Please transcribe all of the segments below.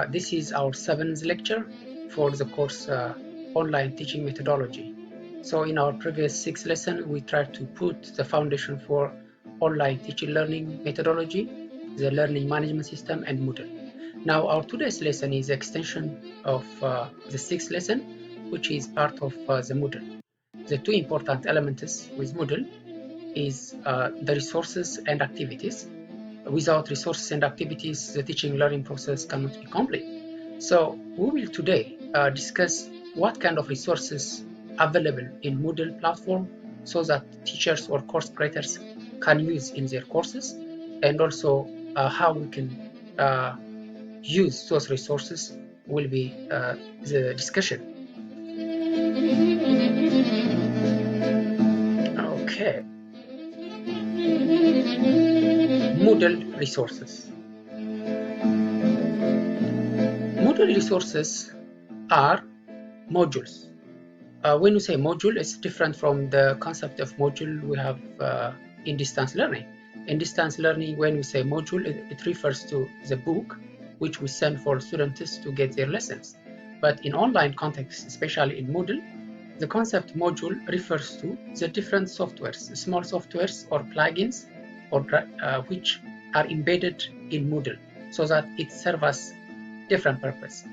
This is our 7th lecture for the course Online Teaching Methodology. So in our previous 6 lessons, we tried to put the foundation for online teaching learning methodology, the learning management system, and Moodle. Now our today's lesson is extension of the 6th lesson, which is part of the Moodle. The two important elements with Moodle is the resources and activities. Without resources and activities, the teaching learning process cannot be complete. So we will today discuss what kind of resources available in Moodle platform so that teachers or course creators can use in their courses, and also how we can use those resources will be the discussion. Okay. Moodle resources. Moodle resources are modules. When we say module, it's different from the concept of module we have in distance learning. In distance learning, when we say module, it refers to the book which we send for students to get their lessons. But in online context, especially in Moodle, the concept module refers to the different softwares, small softwares or plugins, or which are embedded in Moodle, so that it serves as different purpose.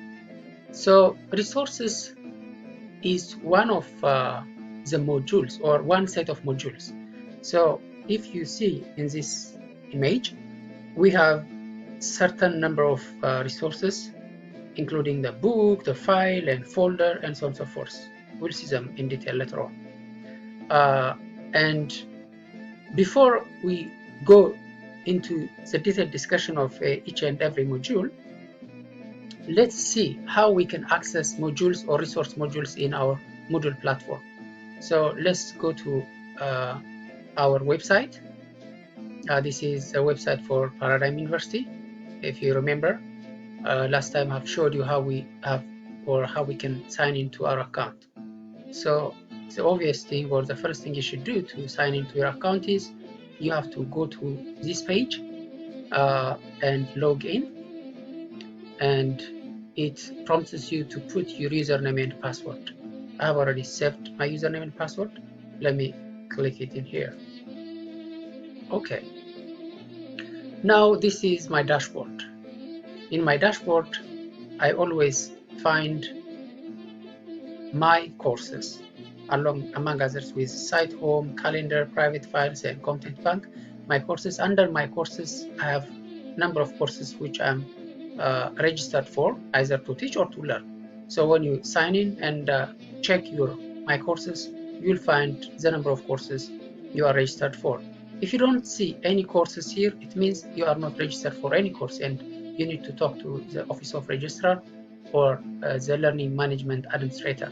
So resources is one of the modules, or one set of modules. So if you see in this image, we have certain number of resources, including the book, the file, and folder, and so on and so forth. We'll see them in detail later on. And before we go into the detailed discussion of each and every module, let's see how we can access modules or resource modules in our Moodle platform. So let's go to our website. This is a website for Paradigm University. If you remember, last time I've showed you how we have or how we can sign into our account. So the obvious thing, or the first thing you should do to sign into your account, is you have to go to this page and log in, and it prompts you to put your username and password. I have already saved my username and password. Let me click it in here. Okay. Now this is my dashboard. In my dashboard, I always find my courses, among others, with site home, calendar, private files, and content bank. My courses, under my courses, I have number of courses which I'm registered for, either to teach or to learn. So when you sign in and check your my courses, you'll find the number of courses you are registered for. If you don't see any courses here, it means you are not registered for any course, and you need to talk to the Office of Registrar or the Learning Management Administrator.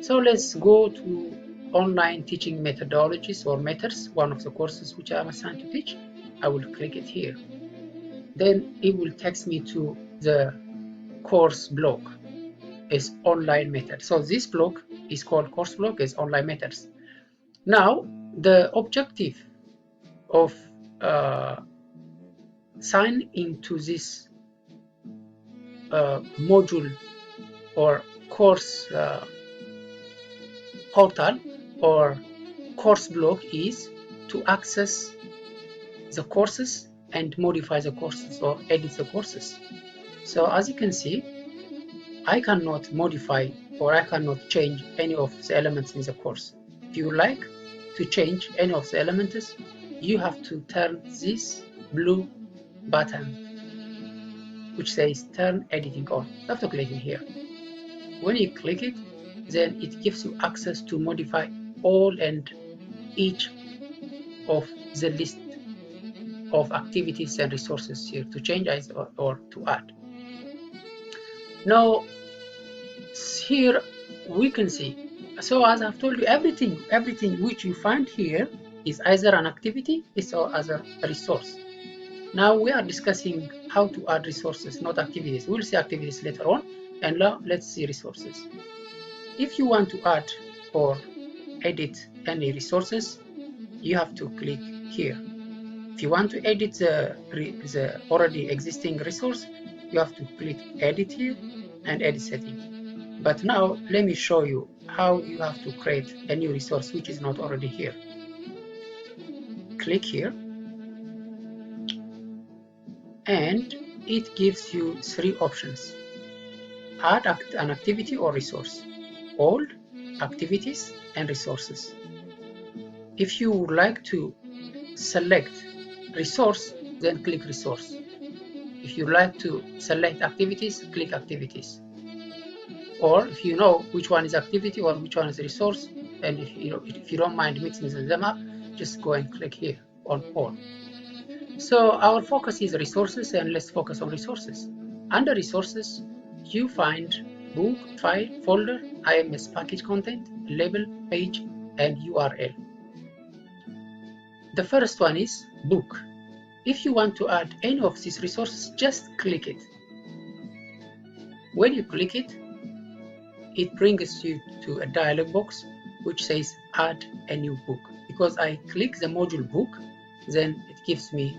So let's go to Online Teaching Methodologies or Methods, one of the courses which I am assigned to teach. I will click it here. Then it will take me to the course block. Is online methods. So this block is called course block, is online methods. Now the objective of sign into this module or course portal or course block is to access the courses and modify the courses or edit the courses. So as you can see, I cannot modify or I cannot change any of the elements in the course. If you like to change any of the elements, you have to turn this blue button which says turn editing on. You have to click in here. When you click it, then it gives you access to modify all and each of the list of activities and resources here, to change or to add. Now here we can see, so as I've told you, everything which you find here is either an activity or other resource. Now we are discussing how to add resources, not activities. We'll see activities later on, and now let's see resources. If you want to add or edit any resources, you have to click here. If you want to edit the already existing resource, you have to click edit here and edit setting. But now let me show you how you have to create a new resource which is not already here. Click here and it gives you 3 options: add an activity or resource, all activities and resources. If you would like to select resource, then click resource. If you like to select activities, click activities. Or if you know which one is activity or which one is resource, and if you don't mind mixing them up, just go and click here on all. So our focus is resources, and let's focus on resources. Under resources, you find book, file, folder, IMS package content, label, page, and URL. The first one is book. If you want to add any of these resources, just click it. When you click it, it brings you to a dialog box which says add a new book. Because I click the module book, then it gives me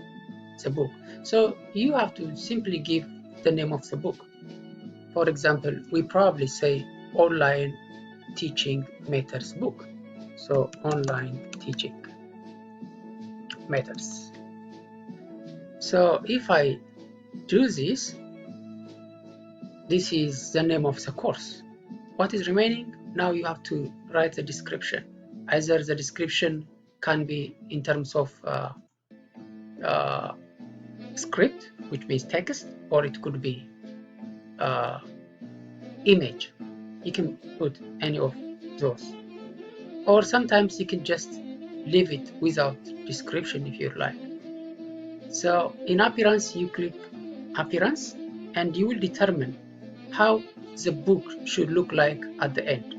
the book. So you have to simply give the name of the book. For example, we probably say online teaching methods book. So online teaching methods. So if I do this, this is the name of the course. What is remaining? Now you have to write the description. Either the description can be in terms of script, which means text, or it could be image. You can put any of those. Or sometimes you can just leave it without description if you like. So in appearance, you click appearance and you will determine how the book should look like at the end.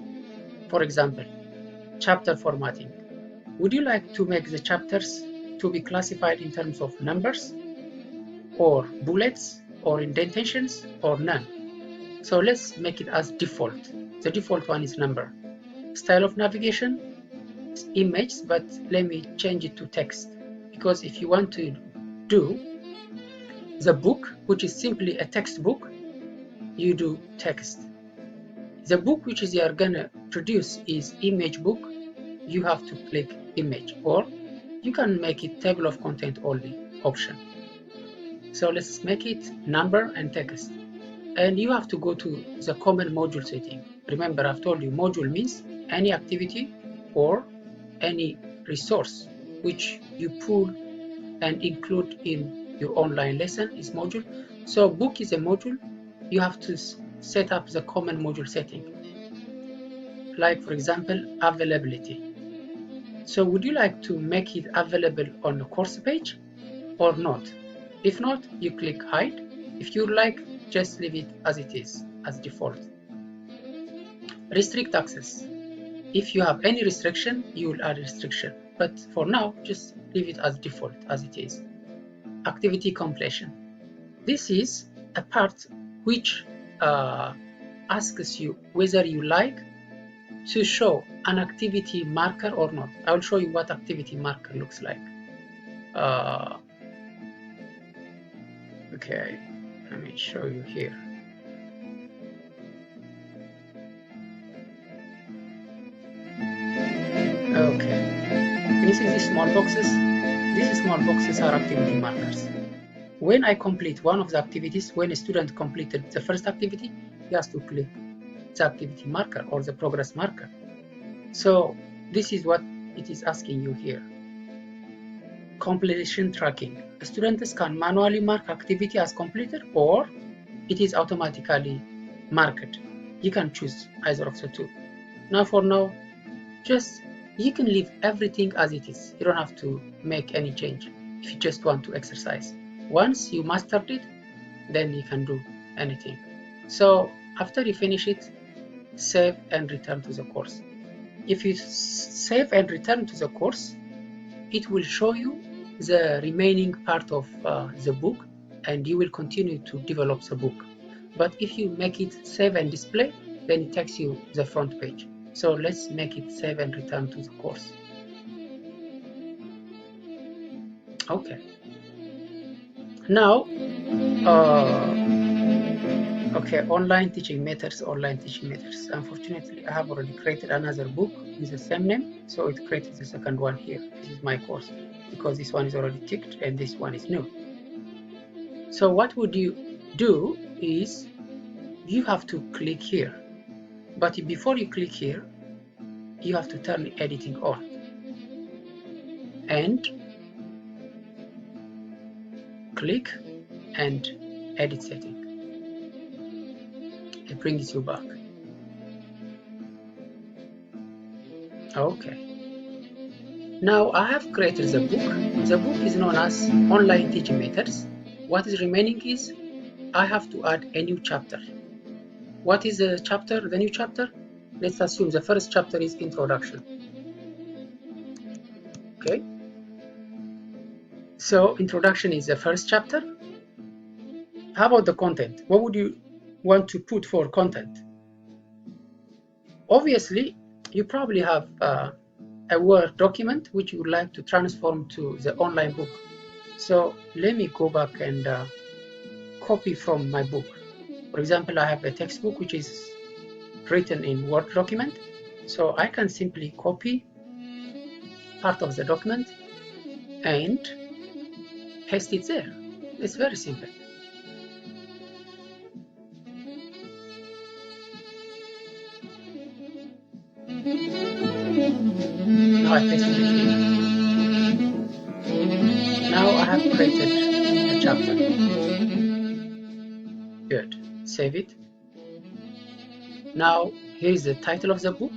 For example, chapter formatting. Would you like to make the chapters to be classified in terms of numbers or bullets or indentations or none? So let's make it as default. The default one is number. Style of navigation, image, but let me change it to text, because if you want to do the book, which is simply a textbook, you do text. The book which is you are gonna produce is image book, you have to click image, or you can make it table of content only option. So let's make it number and text, and you have to go to the common module setting. Remember, I've told you module means any activity or any resource which you pull and include in your online lesson is module. So book is a module. You have to set up the common module setting, like for example availability. So would you like to make it available on the course page or not? If not, you click hide. If you like, just leave it as it is, as default. Restrict access. If you have any restriction, you will add restriction, but for now just leave it as default as it is. Activity completion. This is a part which asks you whether you like to show an activity marker or not. I will show you what activity marker looks like. Okay, let me show you here. Okay, can you see these small boxes? These small boxes are activity markers. When I complete one of the activities, when a student completed the first activity, he has to click the activity marker or the progress marker. So this is what it is asking you here. Completion tracking. Students can manually mark activity as completed, or it is automatically marked. You can choose either of the two. Now for now, just you can leave everything as it is. You don't have to make any change if you just want to exercise. Once you mastered it, then you can do anything. So after you finish it, save and return to the course. If you save and return to the course, it will show you the remaining part of the book, and you will continue to develop the book. But if you make it save and display, then it takes you the front page. So let's make it save and return to the course. Okay. Now Okay, online teaching methods, online teaching methods. Unfortunately, I have already created another book with the same name, so it created the second one here. This is my course, because this one is already ticked and this one is new. So what would you do is, you have to click here, but before you click here, you have to turn editing on and click and edit setting. It brings you back. Okay, now I have created the book. The book is known as Online Teaching Methods. What is remaining is I have to add a new chapter. What is the chapter, the new chapter? Let's assume the first chapter is Introduction. Okay, so Introduction is the first chapter. How about the content? What would you want to put for content? Obviously, you probably have a Word document which you would like to transform to the online book. So let me go back and copy from my book. For example, I have a textbook which is written in Word document. So I can simply copy part of the document and paste it there. It's very simple. Now I pasted it here. Now I have created a chapter. Good. Save it. Now here is the title of the book.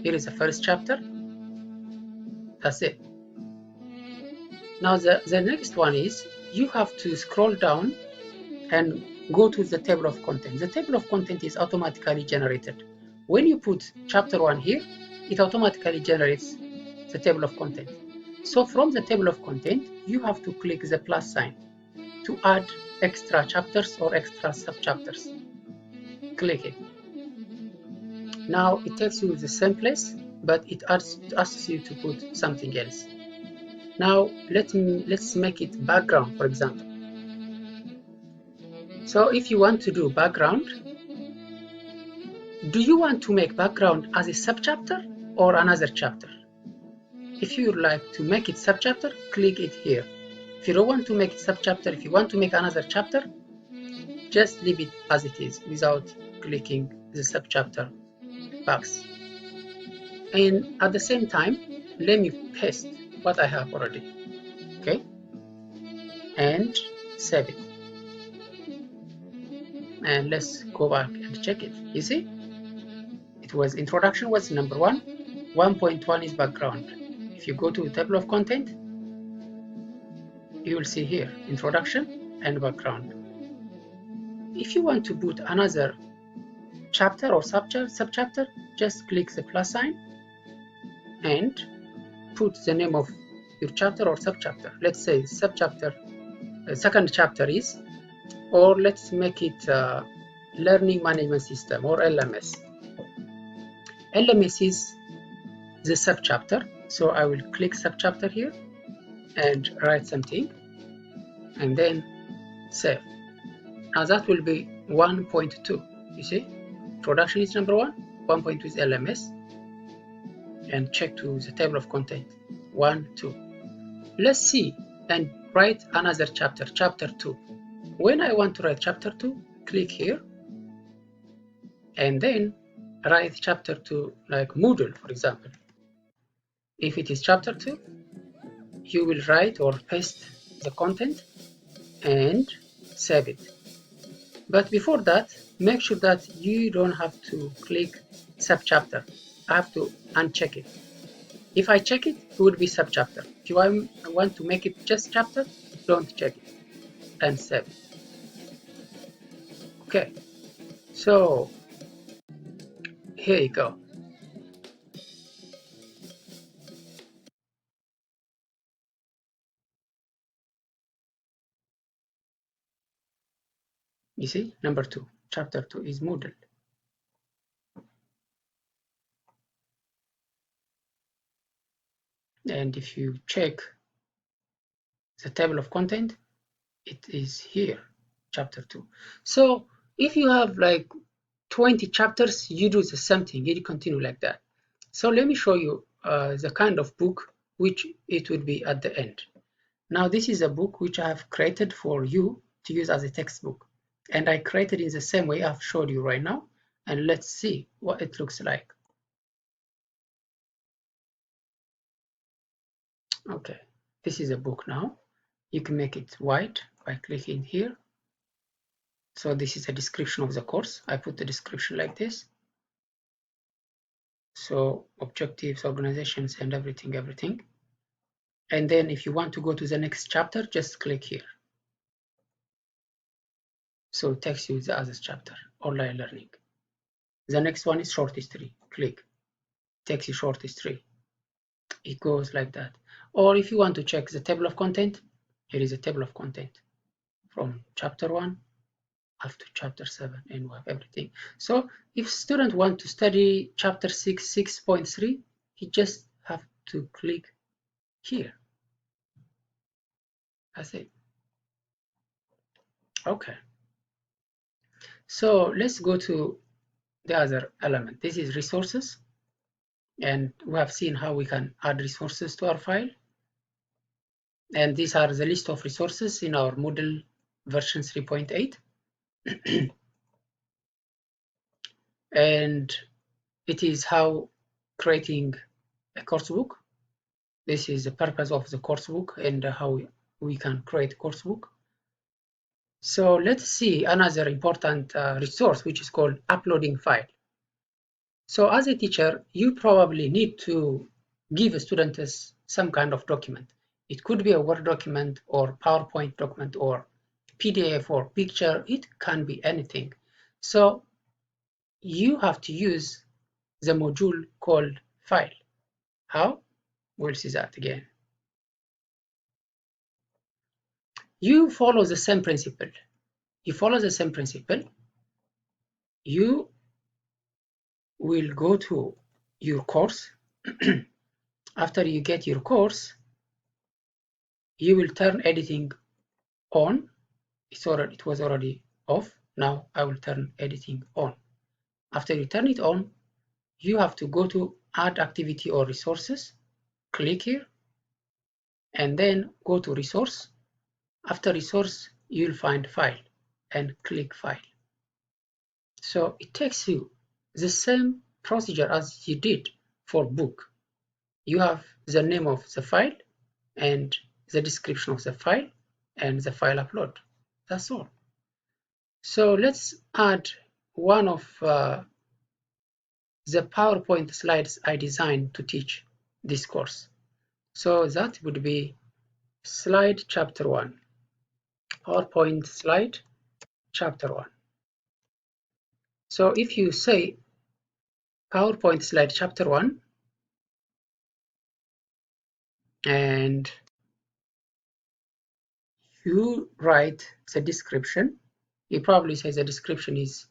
Here is the first chapter. That's it. Now the next one is, you have to scroll down and go to the table of content. The table of content is automatically generated. When you put chapter 1 here, it automatically generates the table of content. So from the table of content, you have to click the plus sign to add extra chapters or extra sub-chapters. Click it. Now it takes you to the same place, but it asks you to put something else. Now let's make it background, for example. So if you want to do background, do you want to make background as a subchapter or another chapter? If you would like to make it subchapter, click it here. If you don't want to make it subchapter, if you want to make another chapter, just leave it as it is without clicking the subchapter box. And at the same time, let me paste what I have already. Okay, and save it. And let's go back and check it. You see, it was introduction was number 1, 1.1 is background. If you go to the table of content, you will see here introduction and background. If you want to put another chapter or subchapter, just click the plus sign and put the name of your chapter or subchapter. Let's say subchapter, second chapter is, or let's make it Learning Management System or LMS. LMS is the subchapter, so I will click subchapter here and write something and then save. Now that will be 1.2. You see, introduction is number 1, 1.2 is LMS, and check to the table of content 1, 2. Let's see and write another chapter, chapter 2. When I want to write chapter 2, click here and then write chapter 2 like Moodle, for example. If it is chapter 2, you will write or paste the content and save it. But before that, make sure that you don't have to click subchapter. I have to uncheck it. If I check it, it will be subchapter. If you want to make it just chapter, don't check it and save it. Okay, so here you go. You see, number 2, chapter 2 is Moodle. And if you check the table of content, it is here, chapter 2. So If you have like 20 chapters, you do the same thing, you continue like that. So let me show you the kind of book which it would be at the end. Now this is a book which I have created for you to use as a textbook, and I created in the same way I've showed you right now, and let's see what it looks like. Okay, this is a book now. You can make it white by clicking here. So this is a description of the course. I put the description like this. So objectives, organizations, and everything. And then if you want to go to the next chapter, just click here. So it takes you to the other chapter, online learning. The next one is short history. Click, takes you short history. It goes like that. Or if you want to check the table of content, here is a table of content from chapter 1 up to chapter 7, and we have everything. So if student want to study chapter 6, 6.3, he just have to click here. That's it. Okay. So let's go to the other element. This is resources, and we have seen how we can add resources to our file. And these are the list of resources in our Moodle version 3.8. And it is how creating a coursebook. This is the purpose of the coursebook and how we can create a coursebook. So let's see another important resource, which is called uploading file. So as a teacher, you probably need to give a student some kind of document. It could be a Word document or PowerPoint document or PDF or picture. It can be anything. So you have to use the module called file. How? We'll see that again. You follow the same principle. You follow the same principle. You will go to your course. After you get your course, you will turn editing on. It was already off. Now I will turn editing on. After you turn it on, you have to go to add activity or resources. Click here and then go to resource. After resource, you'll find file and click file. So it takes you the same procedure as you did for book. You have the name of the file and the description of the file and the file upload. That's all. So let's add one of the PowerPoint slides I designed to teach this course. So that would be slide chapter 1, PowerPoint slide chapter 1. So if you say PowerPoint slide chapter 1 and you write the description, you probably say the description is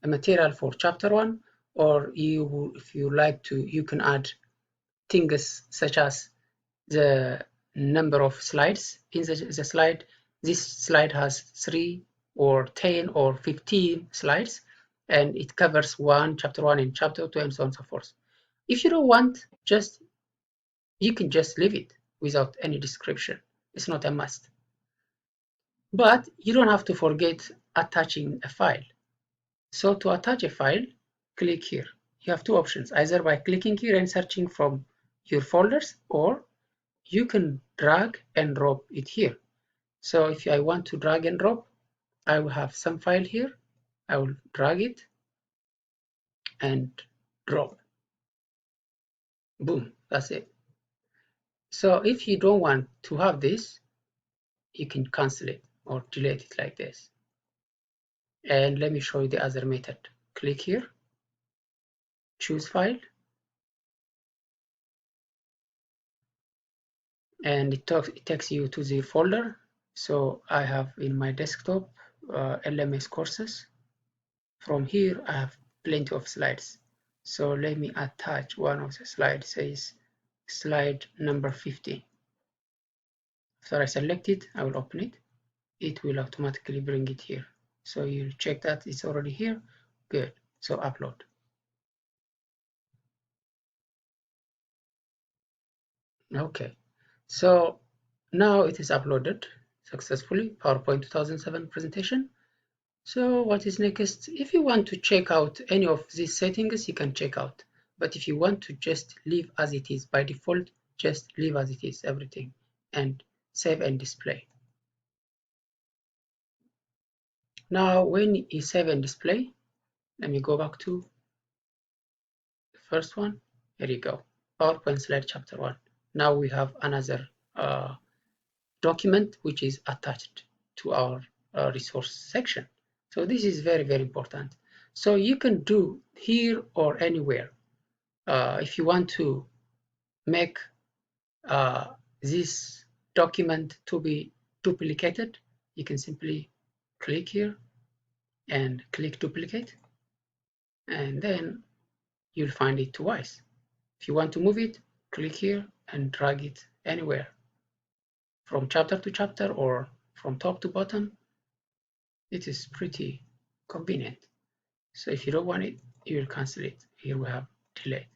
a material for chapter 1, or if you like to, you can add things such as the number of slides in the slide. This slide has 3 or 10 or 15 slides, and it covers chapter 1 and chapter 2 and so on and so forth. If you don't want, you can just leave it without any description. It's not a must. But you don't have to forget attaching a file. So to attach a file, click here. You have two options, either by clicking here and searching from your folders, or you can drag and drop it here. So if I want to drag and drop, I will have some file here. I will drag it and drop. Boom, that's it. So if you don't want to have this, you can cancel it or delete it like this. And let me show you the other method. Click here, choose file, and it takes you to the folder. So I have in my desktop LMS courses. From here I have plenty of slides. So let me attach one of the slides, says slide number 15. After I select it, I will open it. It will automatically bring it here. So you check that it's already here. Good. So upload. Okay. So now it is uploaded successfully, PowerPoint 2007 presentation. So what is next? If you want to check out any of these settings, you can check out. But if you want to just leave as it is by default, just leave as it is everything and save and display. Now when you save and display, let me go back to the first one. Here you go, PowerPoint slide chapter 1. Now we have another document which is attached to our resource section. So this is very, very important. So you can do here or anywhere. If you want to make this document to be duplicated, you can simply click here and click duplicate, and then you'll find it twice. If you want to move it, click here and drag it anywhere from chapter to chapter or from top to bottom. It is pretty convenient. So if you don't want it, you will cancel it. Here we have delete.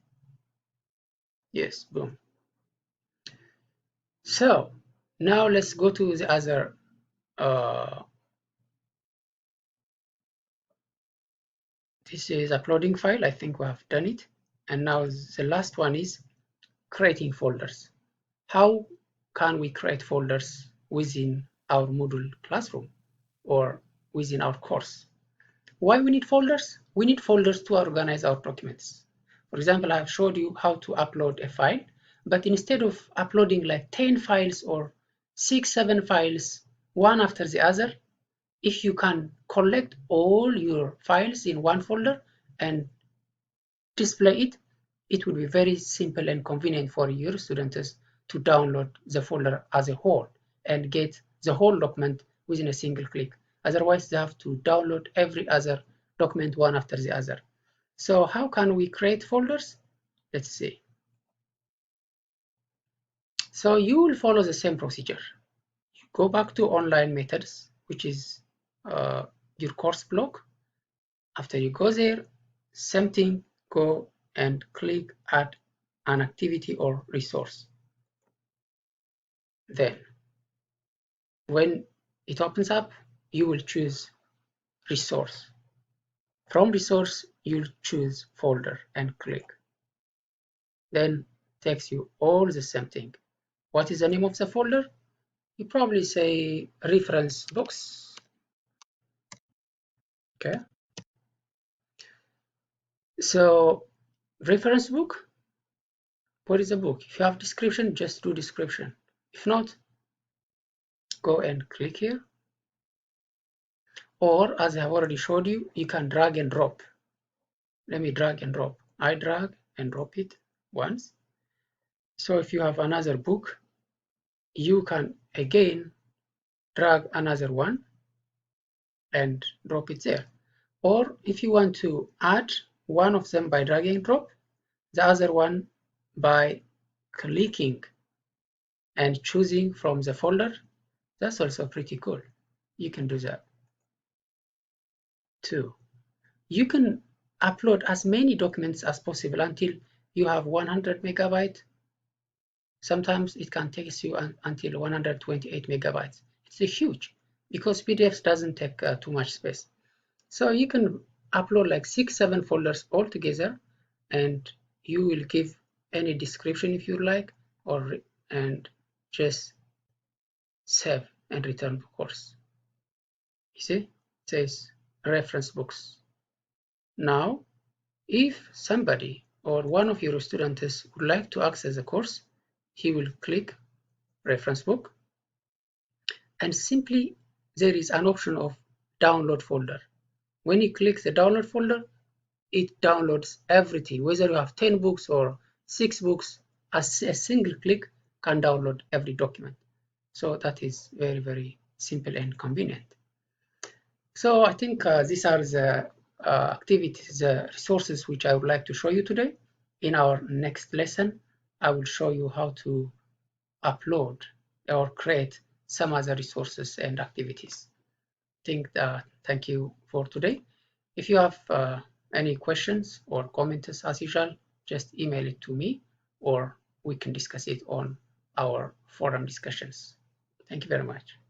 Yes, boom. So now let's go to the other this is uploading file. I think we have done it. And now the last one is creating folders. How can we create folders within our Moodle classroom or within our course? Why we need folders? We need folders to organize our documents. For example, I have showed you how to upload a file, but instead of uploading like 10 files or 6, 7 files, one after the other, if you can collect all your files in one folder and display it, it will be very simple and convenient for your students to download the folder as a whole and get the whole document within a single click. Otherwise, they have to download every other document one after the other. So how can we create folders? Let's see. So you will follow the same procedure. You go back to online methods, which is your course block. After you go there, same thing, go and click add an activity or resource. Then when it opens up, you will choose resource. From resource, you'll choose folder and click. Then takes you all the same thing. What is the name of the folder? You probably say reference books. Okay. So reference book, what is a book? If you have description, just do description. If not, go and click here. Or as I have already showed you, you can drag and drop. Let me drag and drop. I drag and drop it once. So if you have another book, you can again drag another one and drop it there. Or if you want to add one of them by drag and drop, the other one by clicking and choosing from the folder, that's also pretty cool. You can do that too. You can upload as many documents as possible until you have 100 megabytes. Sometimes it can take you until 128 megabytes. It's a huge because PDFs doesn't take too much space. So you can upload like 6, 7 folders all together, and you will give any description if you like, and just save and return to course. You see, it says reference books. Now, if somebody or one of your students would like to access the course, he will click reference book, and simply there is an option of download folder. When you click the download folder, it downloads everything, whether you have 10 books or 6 books, a single click can download every document. So that is very, very simple and convenient. So I think these are the activities, the resources which I would like to show you today. In our next lesson, I will show you how to upload or create some other resources and activities. I think that thank you for today. If you have any questions or comments, as usual, just email it to me, or we can discuss it on our forum discussions. Thank you very much.